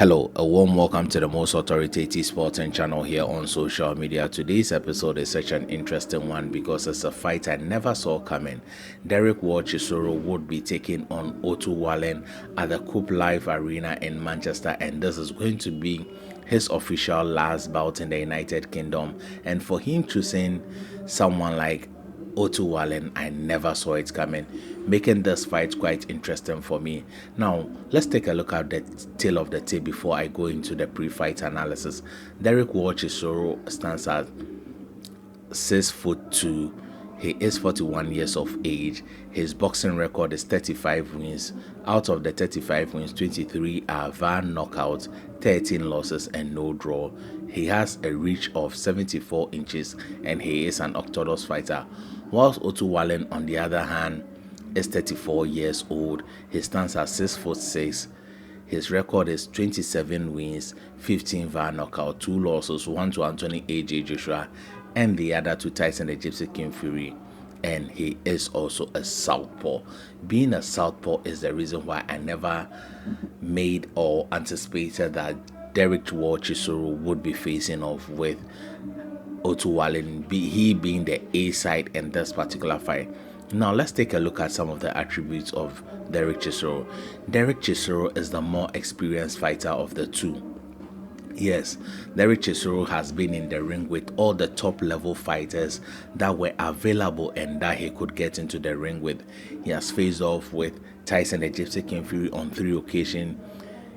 Hello, a warm welcome to the most authoritative sporting channel here on social media. Today's episode is such an interesting one because it's a fight I never saw coming. Chisora would be taking on Otto Wallin at the Coop Live Arena in Manchester, and this is going to be his official last bout in the United Kingdom. And for him choosing someone like Otto Wallin, I never saw it coming, making this fight quite interesting for me. Now, let's take a look at the tail of the tape before I go into the pre-fight analysis. Chisora stands at 6'2". He is 41 years of age. His boxing record is 35 wins. Out of the 35 wins, 23 are via knockout, 13 losses and no draw. He has a reach of 74 inches and he is an orthodox fighter. Whilst Otto Wallin, on the other hand, is 34 years old. He stands at 6'6". His record is 27 wins, 15 via knockout, 2 losses, 1 to Anthony AJ Joshua and the other to Tyson the Gypsy King Fury. And he is also a southpaw. Being a southpaw is the reason why I never made or anticipated that Chisora would be facing off with Otto Wallin, he being the A side in this particular fight. Now let's take a look at some of the attributes of Chisora. Chisora is the more experienced fighter of the two. Yes, Chisora has been in the ring with all the top level fighters that were available and that he could get into the ring with. He has faced off with Tyson the Gypsy King Fury on 3 occasions.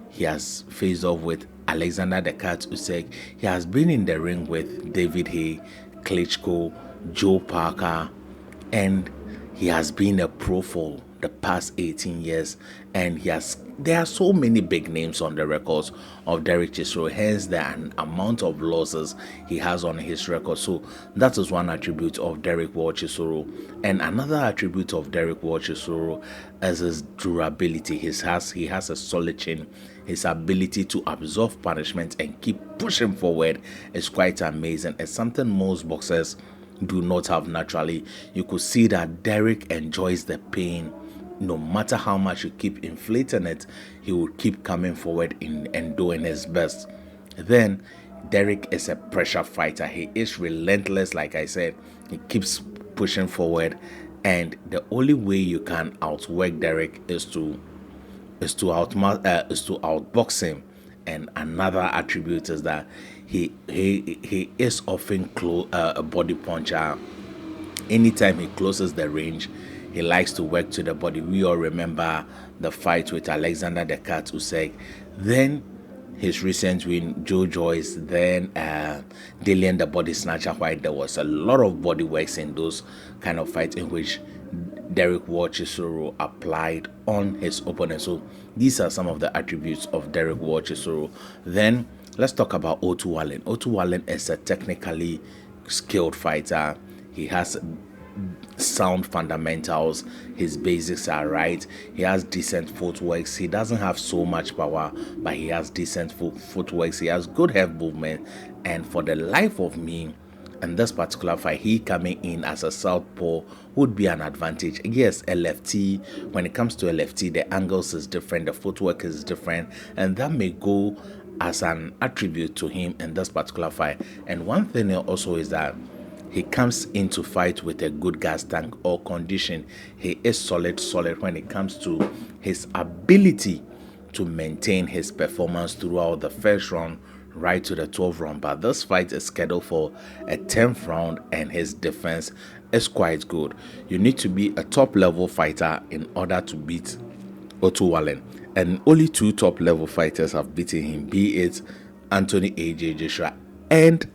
He has faced off with Alexander the Cat Usyk. He has been in the ring with David Haye, Klitschko, Joe Parker, and he has been a pro for the past 18 years, and there are so many big names on the records of Chisora, hence the amount of losses he has on his record. So that is one attribute of Chisora. And another attribute of Chisora is his durability. He has a solid chin. His ability to absorb punishment and keep pushing forward is quite amazing. It's something most boxers do not have naturally. You could see that Derek enjoys the pain. No matter how much you keep inflating it, he will keep coming forward and doing his best. Then Derek is a pressure fighter. He is relentless, like I said. He keeps pushing forward, and the only way you can outwork Derek is to outbox him. And another attribute is that he is often a body puncher. Anytime he closes the range, he likes to work to the body. We all remember the fight with Alexander the Cat Usyk. Then his recent win, Joe Joyce. Then Dillian the Body Snatcher White. There was a lot of body works in those kind of fights in which Chisora applied on his opponent. So these are some of the attributes of Chisora. Then let's talk about Otto Wallin. Otto Wallin is a technically skilled fighter. He has sound fundamentals. His basics are right. He has decent footworks. He doesn't have so much power, but he has decent footworks. He has good head movement. And for the life of me, in this particular fight, he coming in as a southpaw would be an advantage. Yes, a lefty. When it comes to a lefty, the angles is different, the footwork is different, and that may go as an attribute to him in this particular fight. And one thing also is that he comes into fight with a good gas tank or condition. He is solid when it comes to his ability to maintain his performance throughout the first round right to the 12th round. But this fight is scheduled for a 10th round and his defense is quite good. You need to be a top level fighter in order to beat Otto Wallin. And only 2 top level fighters have beaten him, be it Anthony AJ Joshua and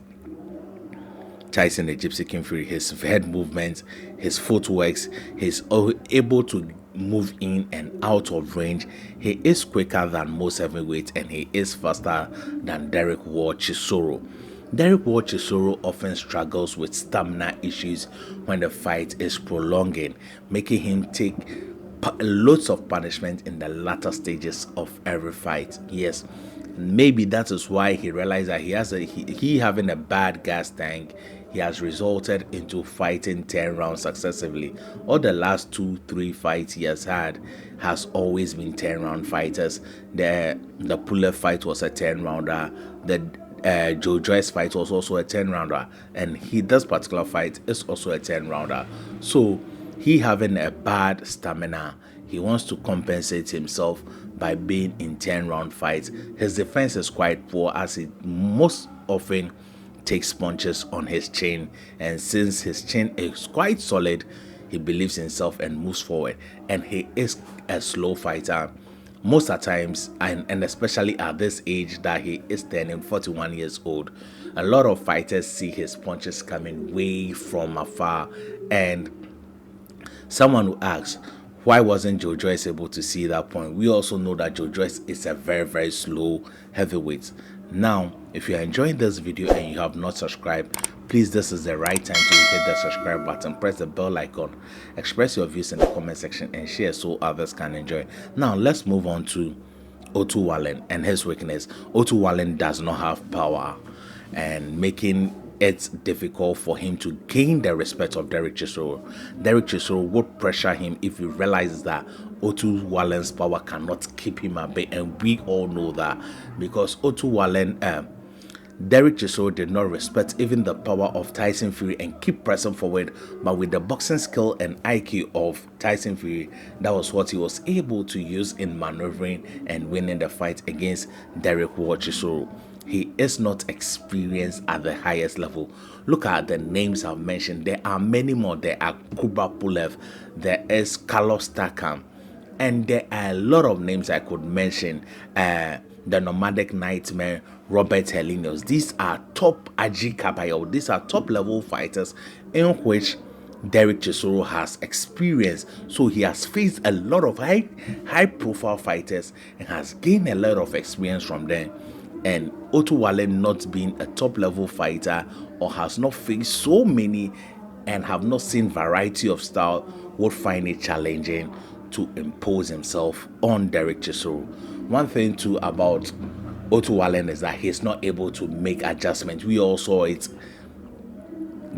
Tyson the Gypsy King Fury. His head movements, his footworks, he's able to move in and out of range. He is quicker than most heavyweights and he is faster than Chisora. Chisora often struggles with stamina issues when the fight is prolonging, making him take loads of punishment in the latter stages of every fight. Yes, maybe that is why he realized that he having a bad gas tank he has resulted into fighting 10 rounds successively. All the last 2-3 fights he has had has always been 10-round fighters. The Pulev fight was a 10-rounder. The Joe Joyce fight was also a 10-rounder, and this particular fight is also a 10-rounder. So he having a bad stamina, he wants to compensate himself by being in 10-round fights. His defense is quite poor, as he most often takes punches on his chin, and since his chin is quite solid, he believes in himself and moves forward. And he is a slow fighter most of the times, and especially at this age that he is turning 41 years old. A lot of fighters see his punches coming way from afar, and someone who asks, why wasn't Joe Joyce able to see that point? We also know that Joe Joyce is a very, very slow heavyweight. Now, if you're enjoying this video and you have not subscribed, please, this is the right time to hit the subscribe button, press the bell icon, express your views in the comment section, and share so others can enjoy. Now, let's move on to Otto Wallin and his weakness. Otto Wallin does not have power, and making it's difficult for him to gain the respect of Derek Chisora. Derek Chisora would pressure him if he realizes that Otto Wallin's power cannot keep him at bay, and we all know that because Otto Wallin, Derek Chisora did not respect even the power of Tyson Fury and keep pressing forward, but with the boxing skill and IQ of Tyson Fury, that was what he was able to use in maneuvering and winning the fight against Derek Chisora. He is not experienced at the highest level. Look at the names I've mentioned. There are many more. There are Kuba Pulev, there is Carlos Takam, and there are a lot of names I could mention. The Nomadic Nightmare, Robert Hellenius. These are top Aji Kabayo. These are top level fighters in which Derek Chisora has experience. So he has faced a lot of high profile fighters and has gained a lot of experience from them. And Otto Wallin, not being a top level fighter or has not faced so many and have not seen variety of style, would find it challenging to impose himself on Derek Chisora. One thing too about Otto Wallin is that he's not able to make adjustments. We all saw it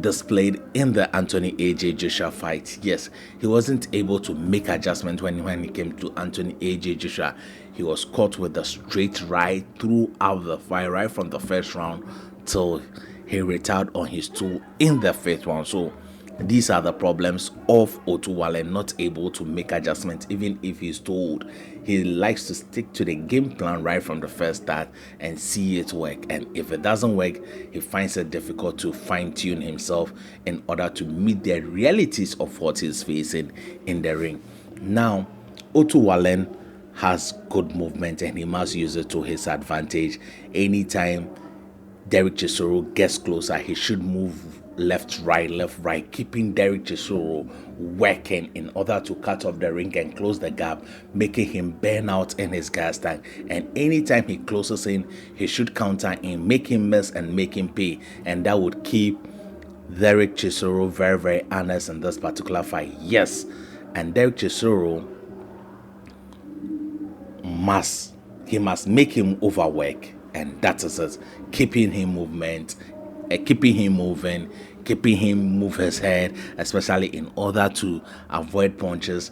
displayed in the Anthony AJ Joshua fight. Yes, he wasn't able to make adjustments when he came to Anthony AJ Joshua. He was caught with a straight right throughout the fight, right from the first round till he retired on his stool in the fifth round. So these are the problems of Otto Wallin, not able to make adjustments even if he's told. He likes to stick to the game plan right from the first start and see it work, and if it doesn't work, he finds it difficult to fine-tune himself in order to meet the realities of what he's facing in the ring. Now, Otto Wallin has good movement and he must use it to his advantage. Anytime Derek Chisora gets closer, he should move left, right, keeping Derek Chisora working in order to cut off the ring and close the gap, making him burn out in his gas tank. And anytime he closes in, he should counter in, make him miss and make him pay, and that would keep Derek Chisora very, very honest in this particular fight. Yes, and Derek Chisora must make him overwork, and that is it. Keeping him moving, keeping him move his head, especially in order to avoid punches,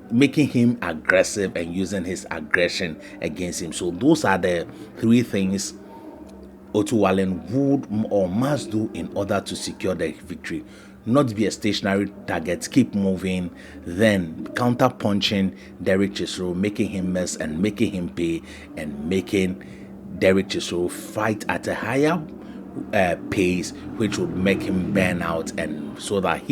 making him aggressive and using his aggression against him. So those are the three things Otto Wallin would or must do in order to secure the victory. Not be a stationary target, keep moving, then counter punching Derek Chisora, making him miss and making him pay, and making Derek Chisora fight at a higher pace, which would make him burn out, and so that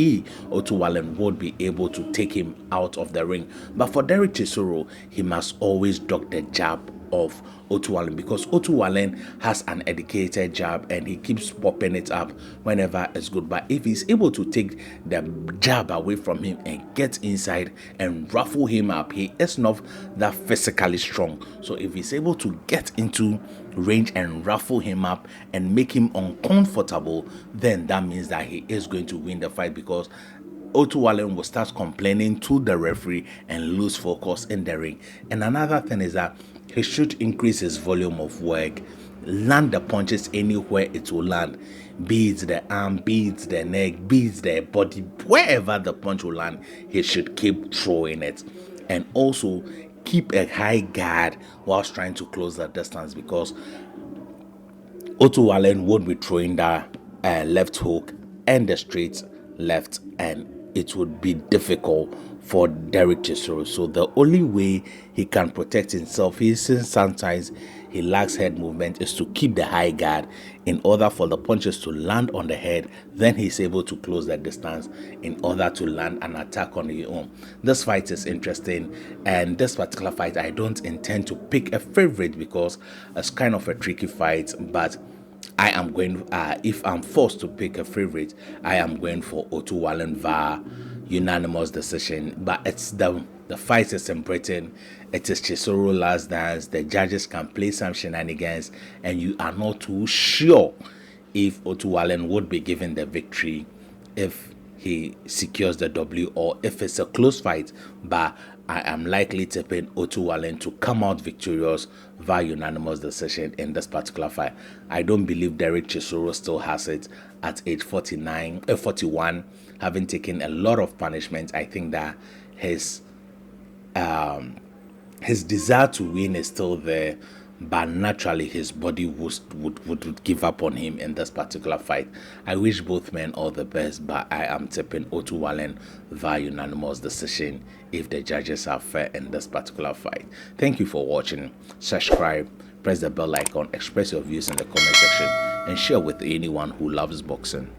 Otto Wallin, would be able to take him out of the ring. But for Derek Chisora, he must always duck the jab of Otto Wallin, because Otto Wallin has an educated jab and he keeps popping it up whenever it's good. But if he's able to take the jab away from him and get inside and ruffle him up, he is not that physically strong. So if he's able to get into range and ruffle him up and make him uncomfortable, then that means that he is going to win the fight, because Otto Wallin will start complaining to the referee and lose focus in the ring. And another thing is that he should increase his volume of work, land the punches anywhere it will land, be it the arm, be it the neck, be it the body, wherever the punch will land, he should keep throwing it. And also keep a high guard whilst trying to close the distance, because Otto Wallin would be throwing the left hook and the straight left, and it would be difficult for Derek Chisora. So the only way he can protect himself is, since sometimes he lacks head movement, is to keep the high guard in order for the punches to land on the head. Then he's able to close the distance in order to land an attack on his own. This fight is interesting, and this particular fight I don't intend to pick a favorite because it's kind of a tricky fight, but I am going, if I'm forced to pick a favorite, I am going for Otto Wallin via unanimous decision. But it's the fight is in Britain. It is Chisora last dance. The judges can play some shenanigans, and you are not too sure if Otto Wallin would be given the victory if he secures the W, or if it's a close fight. But I am likely tipping Otto Wallin to come out victorious via unanimous decision in this particular fight. I don't believe Derek Chisora still has it at age 41, having taken a lot of punishment. I think that his desire to win is still there, but naturally his body would give up on him in this particular fight. I wish both men all the best, but I am tipping Otto Wallin via unanimous decision if the judges are fair in this particular fight. Thank you for watching. Subscribe, press the bell icon, express your views in the comment section, and share with anyone who loves boxing.